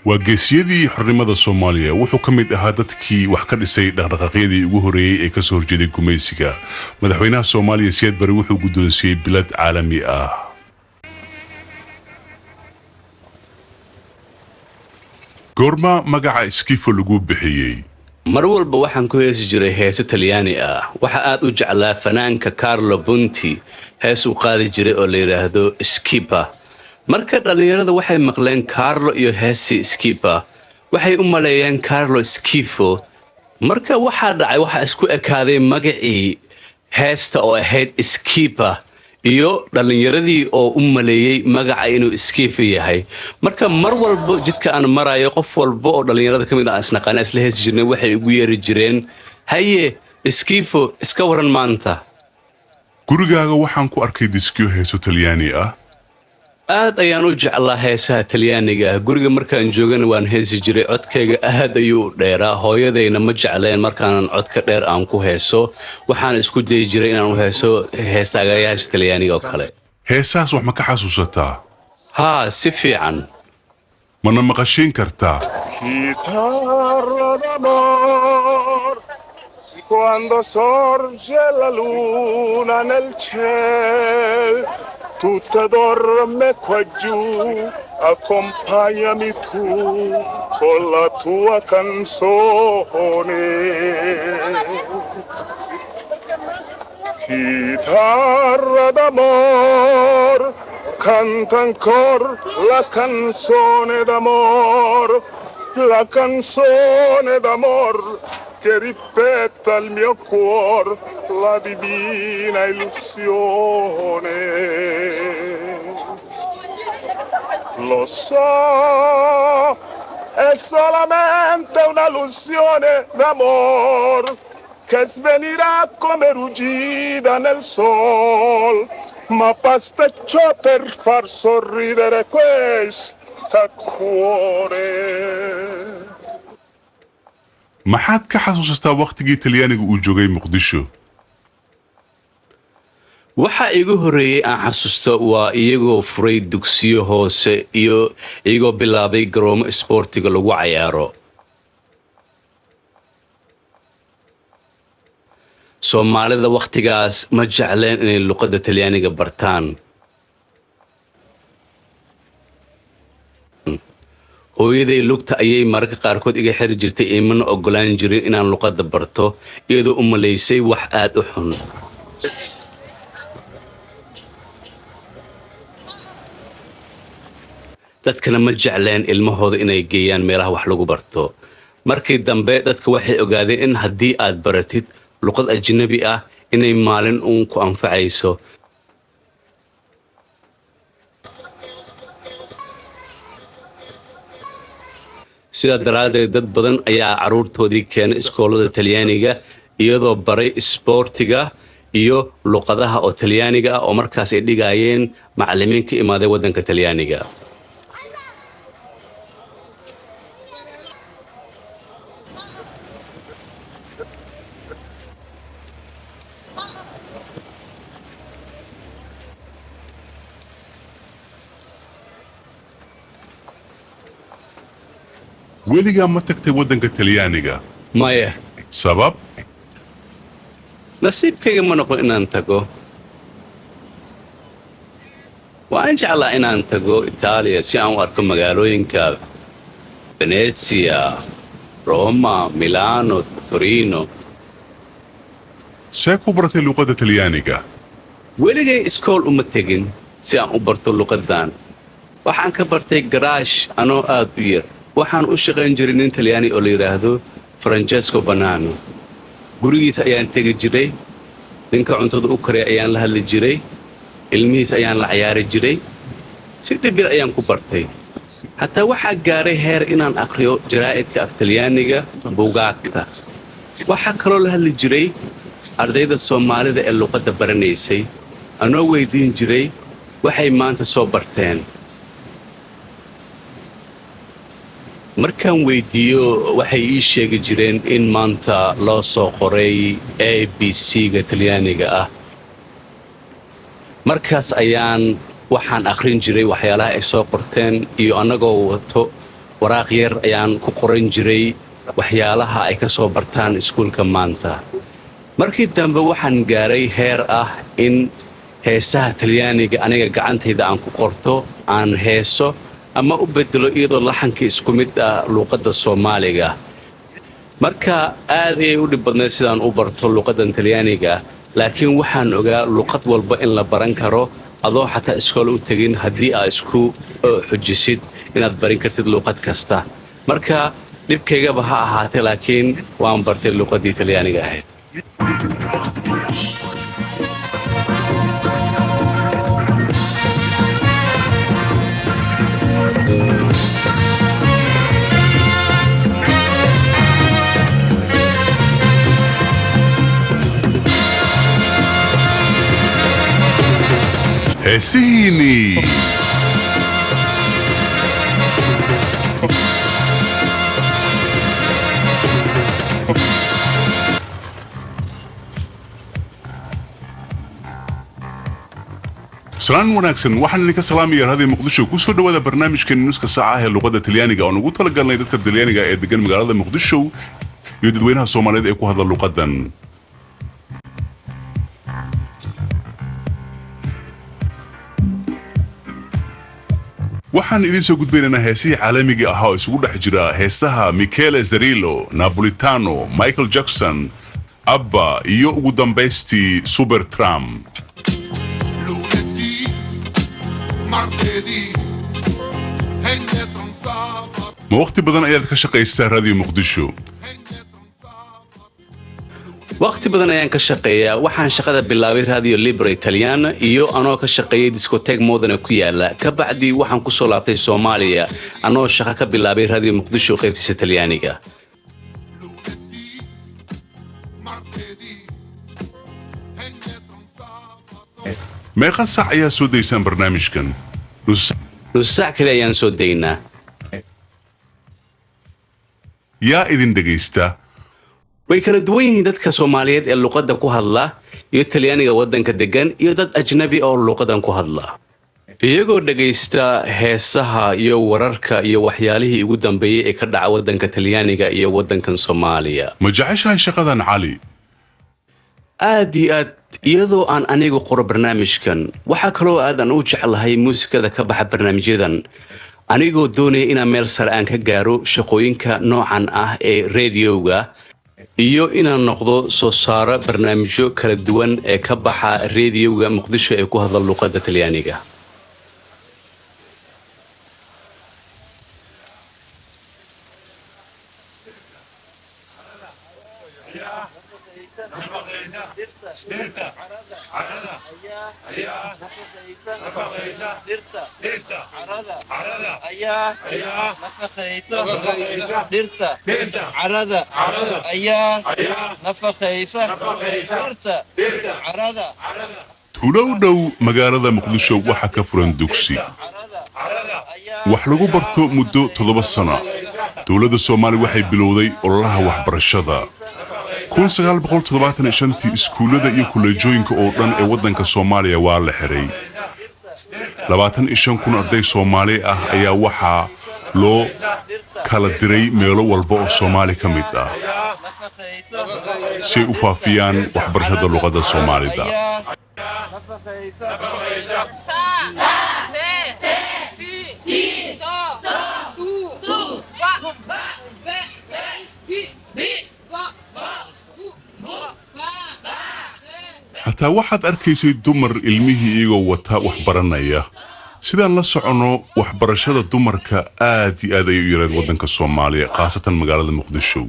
waa geesiyadii xornimada Soomaaliya wuxuu ka mid ahaa dadkii wax ka dhisay dhaqdhaqaaqyadii ugu horeeyay ee ka soo horjeeday gumaysiga madaxweynaha Soomaaliya Siyaad Barre wuxuu guddoonsiiyay bilad caalami ah goorma magaca Iskifo lagu bixiyay mar walba waxaan ku heesi jiray heeso Talyaani ah waxa aad u jeclaa fanaanka Carlo Bunti hees uu qaadi jiray oo la yiraahdo Skipa marka dhalinyarada waxay maqleen Carlo iyo heesi Skipa waxay u maleeyeen Carlo Skifo marka waxa dhacay waxa isku ekaaday magacii heesta oo ahayd Skipa iyo dhallinyaradii oo u maleeyey magaca inuu Skiifo yahay marka mar walba jidka aan marayo qof walba oo dhallinyarada kamid ah isnaqaan isla heesi jirnay waxay ugu yeeri jireen haye Skiifo iska waran maanta gurigaaga waxaan ku arkay diskiyo heeso Talyaani ah aad ayaan u jeclaa heesaha Talyaaniga guriga markaan joogana waan heesi jiray codkayga aad ayuu dheeraa hooyadayna ma jecleen markaan codka dheer aan ku heeso waxaan isku day jiray inaan u heeso heestaagayaasha Talyaaniga oo kale heesaas wax ma ka xasuusataa haa si fiican mana maqashiin kartaa Chitarra d'amor, quando sorge la luna nel ciel, tutta dorme qua giù, accompagnami tu con la tua canzone. Chitarra d'amor, canta ancora la canzone d'amor, la canzone d'amor che ripeta il mio cuore la divina illusione. Lo so, è solamente un'illusione d'amor che svenirà come ruggida nel sol, ma basta ciò per far sorridere questa cuore. maxaad ka xasuusataa waqtigii Talyaaniga uu joogay Muqdisho waxa igu horeeyay aan xasuusto waa iyagoo furay dugsiyo hoose iyo iyagoo bilaabay garoomo isboortiga lagu ciyaaro Soomaalida waqtigaas ma jecleen inay luqadda Talyaaniga bartaan hooyaday lugta ayay mararka qaarkood iga xiri jirtay imana ogolaan jirin inaan luqadda barto iyadoo u maleysay wax aad u xun dadkana ma jecleen ilmahooda inay geeyaan meelaha wax lagu barto markii dambe dadka waxay ogaadeen in haddii aad baratid luqad ajnabi ah inay maalin uun ku anfacayso sida daraadeed dad badan ayaa caruurtoodii keenay iskoolada Talyaaniga iyadoo baray isboortiga iyo luqadaha oo Talyaaniga ah oo markaas ay dhigayeen macallimiin ka imaaday wadanka Talyaaniga weligaa ma tagtay wadanka Talyaaniga maya sabab nasiibkayga ma noqon inaan tago waan jeclaa inaan tago Itaaliya si aan u arko magaalooyinka Venezia Roma Milano Torino see ku baratay luqadda Talyaaniga weligay iskool uma tegin si aan u barto luqadan waxaan ka bartay garaash anoo aad u yar waxaan u shaqayn jiray nin Talyaani oo la yiraahdo Francesco Banano gurigiisa ayaan tagi jiray ninka cuntada u kariya ayaan la hadli jiray ilmihiisa ayaan la ciyaari jiray si dhibir ayaan ku bartay hatta waxa gaaray heer inaan aqriyo jaraa'idka af Talyaaniga buugaagta waxa kaloo la hadli jiray ardayda Soomaalida ee luqadda baranaysay anoo weydiin jiray waxay maanta soo barteen markaan weydiiyo waxay ii sheegi jireen in maanta loo soo qoray ABC-ga Talyaaniga ah markaas ayaan waxaan akhrin jiray waxyaalaha ay soo qorteen iyo anagoo wato waraaq yar ayaan ku qoran jiray waxyaalaha ay ka soo bartaan iskuulka maanta markii dambe waxaan gaaray heer ah in heesaha Talyaaniga aniga gacantayda aan ku qorto aan heeso ama u bedelo iyadoo laxankii isku mid ah luqadda Soomaaliga marka aad ay u dhib badneed sidaan u barto luqaddan Talyaaniga laakiin waxaan ogaa luqad walba in la baran karo adoo xataa iskool u tagin haddii aad isku xujisid inaad barin kartid luqad kasta marka dhibkaygaba ha ahaatee laakiin waan bartay luqaddii Talyaaniga ahayd heesihiinii سلام wanaagsan waxaan idinka salaamayaa raadiyo muqdisho ku soo dhawaada barnaamijkan nuska saaca ee luqadda Talyaaniga oo ugu talagalnay dadka Talyaaniga ee degan magaalada Muqdisho iyo dadweynaha Soomaaliyeed ee ku hadla luqadan. waxaan idin soo gudbinaynaa heesihii caalamiga ah oo isugu dhex jira heesaha Michele Zerillo, Napolitano, Michael Jackson, ABBA iyo ugu dambeystii Supertramp. ma waqti badan ayaad ka shaqaysaa raadiyo muqdisho waqti badan ayaan ka shaqeeyaa waxaan shaqada bilaabay Radio Libera Italiana iyo anoo ka shaqeeyay discotheque modern ku yaala ka bacdi waxaan ku soo laabtay Soomaaliya anoo shaqo ka bilaabay Radio Muqdisho qaybtiisa Talyaaniga meeqa sac ayaa soo daysaan barnaamijkan nus saac kale ayaan soo daynaa yaa idin dhegaysta way kala duwan yihiin dadka Soomaaliyeed ee luqadda ku hadla iyo Talyaaniga waddanka degan iyo dad ajnabi oo luqadan ku hadla iyagoo dhagaysta heesaha iyo wararka iyo waxyaalihii ugu dambeeyay ee ka dhaca waddanka Talyaaniga iyo waddankan Soomaaliya ma jeceshahay shaqadan cali aad iyo aad iyadoo aan anigu qoro barnaamijkan waxa kaloo aadan u jeclahay muusikada ka baxa barnaamijyadan anigoo doonaya inaan meel sare aan ka gaaro shaqooyinka noocan ah ee radioga iyo inaan noqdo soo saaro barnaamijyo kala duwan ee ka baxa radioga Muqdisho ee ku hadla luqadda Talyaaniga tuulow dhow magaalada muqdisho waxa ka furan dugsi wax lagu barto muddo 7 sano dawladda Soomaaliya waxay bilowday ololaha waxbarashada 1975 iskuulada iyo kuleejooyinka oo dhan ee waddanka Soomaaliya waa la xiray 25,000 arday Soomaali ah ayaa waxa loo kala diray meelo walba oo Soomaali ka mid ah si u faafiyaan waxbarashada luqadda Soomaalida hataa waxaad arkaysay dumar ilmihii iyagoo wata wax baranaya sidaan la socono waxbarashada dumarka aad iyo aad ay u yareen waddanka Soomaaliya qaasatan magaalada Muqdisho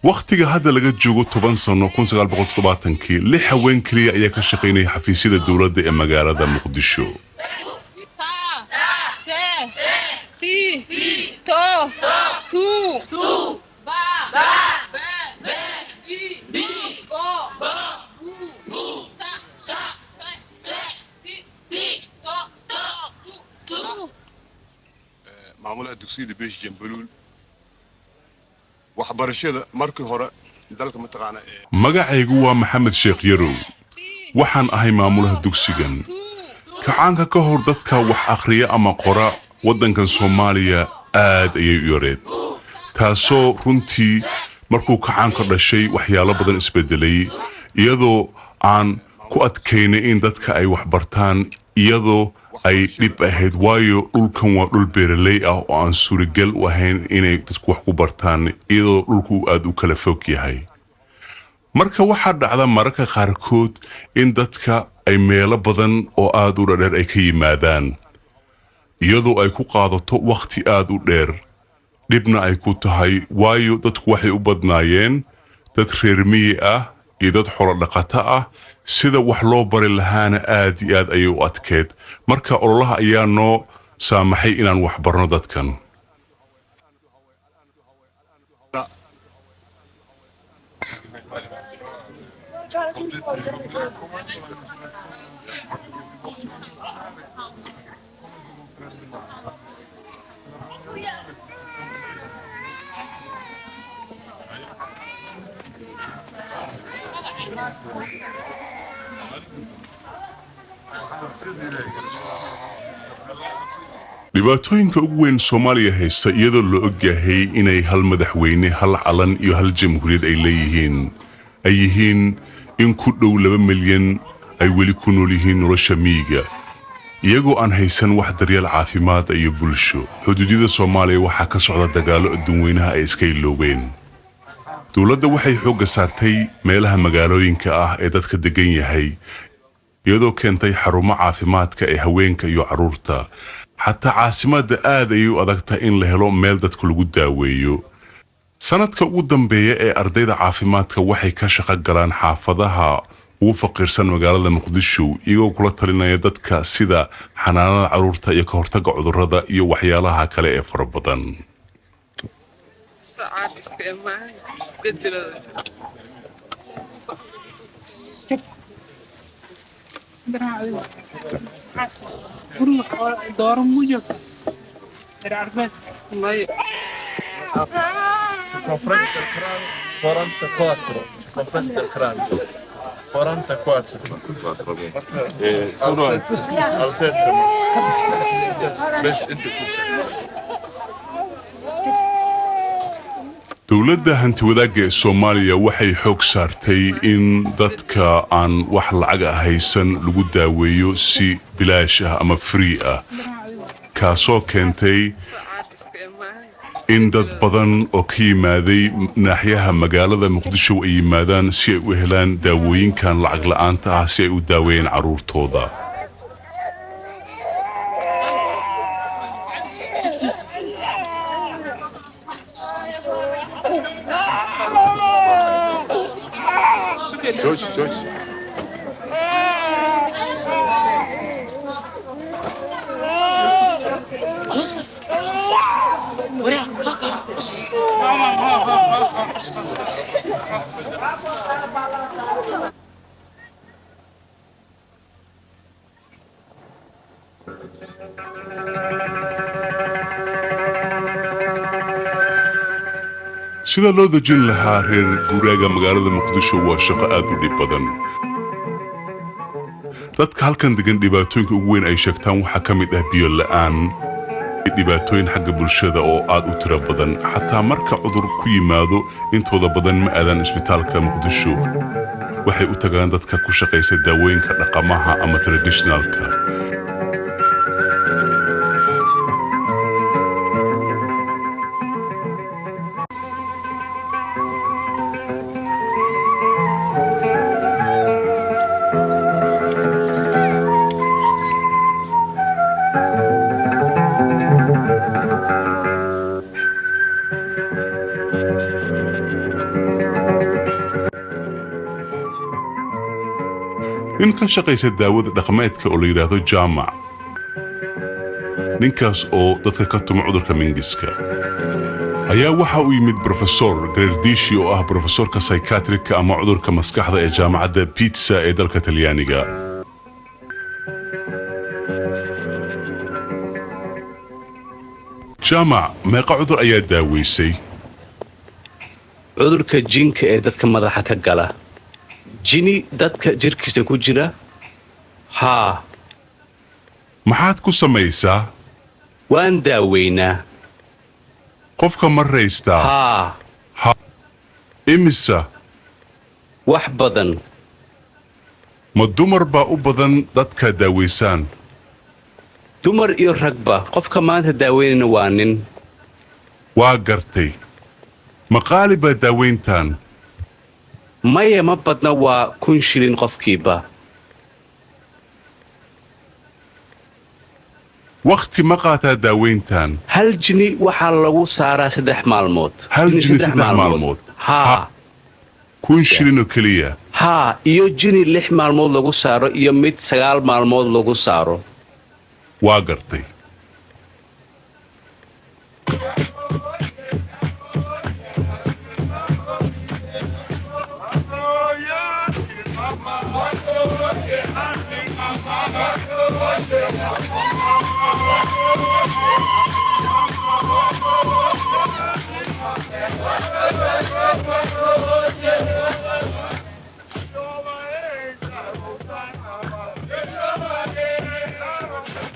waqtiga hadda laga joogo 10 sano 1970kii 6 haween kaliya ayaa ka shaqeynay xafiisyada dawladda ee magaalada Muqdisho maamulaha dugsiga beesh jambaluul waxbarashada markii hore dalka mataqaana magacaygu waa Maxamed Sheekh Yarow waxaan ahay maamulaha dugsigan kacaanka ka hor dadka wax akhriya ama qora waddankan Soomaaliya aad ayay u yareed taasoo runtii markuu kacaanka dhashay waxyaalo badan isbedelay iyadoo aan ku adkaynay in dadka ay wax bartaan iyadoo ay dhib ahayd waayo dhulkan waa dhul beeraley ah oo aan suuragal u ahayn inay dadku wax ku bartaan iyadoo dhulku aad u kala fog yahay marka waxaa dhacda mararka qaarkood in dadka ay meelo badan oo aad u dheer ay ka yimaadaan iyadoo ay ku qaadato waqti aad u dheer dhibna ay ku tahay waayo dadku waxay u badnaayeen dad reer miyi ah iyo dad xoolo dhaqato ah sida wax loo bari lahaana aad iyo aad ayay u adkeed marka ololaha ayaa noo saamaxay inaan wax barno dadkan dhibaatooyinka ugu weyn Soomaaliya haysta iyadoo la ogyahay inay hal madaxweyne hal calan iyo hal jamhuuriyad ay yihiin in ku dhow 2 milyan ay weli ku nool yihiin nolosha miyiga iyagoo aan haysan wax daryeel caafimaad iyo bulsho xuduudida Soomaaliya waxa ka socda dagaalo adduunweynaha ay iska iloobeen dawladda waxay xoog saartay meelaha magaalooyinka ah ee dadka degan yahay iyadoo keentay xarumo caafimaadka ee haweenka iyo caruurta xataa caasimadda aad ay u adagtahay in la helo meel dadka lagu daaweeyo sanadka ugu dambeeya ee ardayda caafimaadka waxay ka shaqo galaan xaafadaha ugu faqiirsan magaalada Muqdisho iyagoo kula talinaya dadka sida xanaanada caruurta iyo ka hortagga cudurrada iyo waxyaalaha kale ee fara badan dawladda hanti wadaagga ee Soomaaliya waxay xoog saartay in dadka aan wax lacag ah haysan lagu daaweeyo si bilaash ah ama free ah kaasoo keentay in dad badan oo ka yimaaday naaxiyaha magaalada Muqdisho ay yimaadaan si ay u helaan daawooyinkan lacag la'aanta ah si ay u daaweeyaan caruurtooda George. sida loo dejin lahaa reer guuraaga magaalada Muqdisho waa shaqo aad u dhib badan dadka halkan degan dhibaatooyinka ugu weyn ay sheegtaan waxa ka mid ah biyo la'aan dhibaatooyin xagga bulshada oo aad u tiro badan xataa marka cudur ku yimaado intooda badan ma aadan isbitaalka Muqdisho waxay u tagaan dadka ku shaqeysa daawooyinka dhaqamaha ama traditionalka in ka shaqeysa daawada dhaqameedka oo la yiraahdo jaamac ninkaas oo dadka ka tuma cudurka mingiska ayaa waxa uu yimid professor Gherardishi oo ah professorka psychiatrika ama cudurka maskaxda ee jaamacadda Pizza ee dalka Talyaaniga jaamac meeqa cudur ayaa daaweysay cudurka jinka ee dadka madaxa ka gala jini dadka jirkiisa ku jira haa maxaad ku samaysaa waan daaweynaa qofka ma raystaa haa imisa wax badan ma dumar baa u badan dadka daaweysaan dumar iyo ragba qofka maanta daaweynayna waa nin waa gartay ma qaali baa daaweyntaan maya ma badna waa 1,000 shilin qofkiiba waqti ma qaataa daaweyntaan hal jini waxaa lagu saaraa 3 maalmood hal jini 3 maalmood haa 1,000 shilin oo keliya haa iyo jini 6 maalmood lagu saaro iyo mid 9 maalmood lagu saaro waa gartay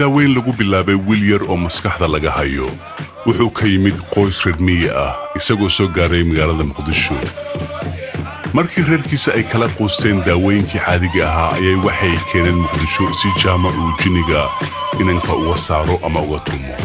daaweyn lagu bilaabay wiil yar oo maskaxda laga hayo wuxuu ka yimid qoys reer miyi ah isagoo soo gaaray magaalada muqdisho markii reerkiisa ay kala quusteen daawooyinkii caadiga ahaa ayay waxay keeneen muqdisho si jaamac uu jinniga inanka uga saaro ama uga tumo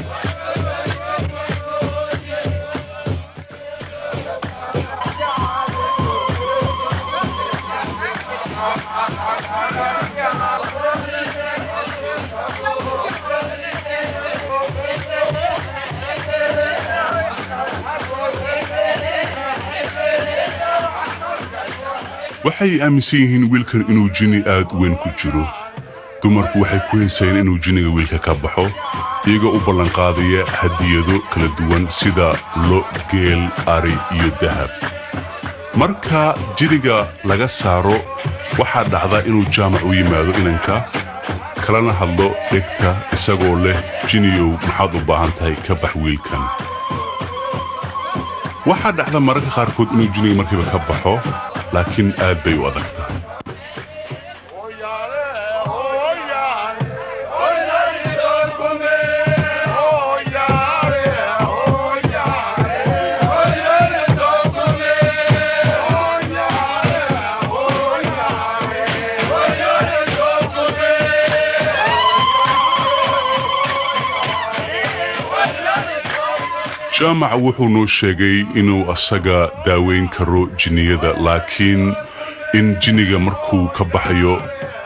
waxay aaminsan yihiin wiilkan inuu jinni aad u weyn ku jiro dumarku waxay ku heysayeen inuu jinniga wiilka ka baxo iyagoo u ballanqaadaya hadiyado kala duwan sida lo geel ari iyo dahab marka jinniga laga saaro waxaa dhacda inuu jaamac u yimaado inanka kalana hadlo dhegta isagoo leh jinniyow maxaad u baahan tahay ka bax wiilkan waxaa dhacda mararka qaarkood inuu jinniga markiiba ka baxo laakiin aad bay u adagtaa jaamac wuxuu noo sheegay inuu asaga daaweyn karo jinniyada laakiin in jinniga markuu ka baxayo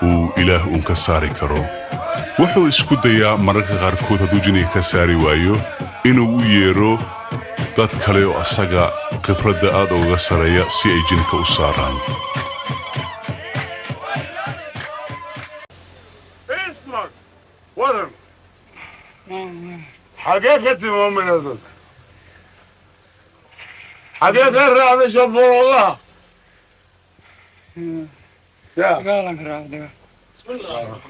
uu ilaah uun ka saari karo wuxuu isku dayaa mararka qaarkood hadduu jinniga ka saari waayo inuu u yeero dad kale oo asaga khibradda aad uga sareeya si ay jinka u saaraan حقيقة الرعب شوفوا والله يا قالك رعب بسم الله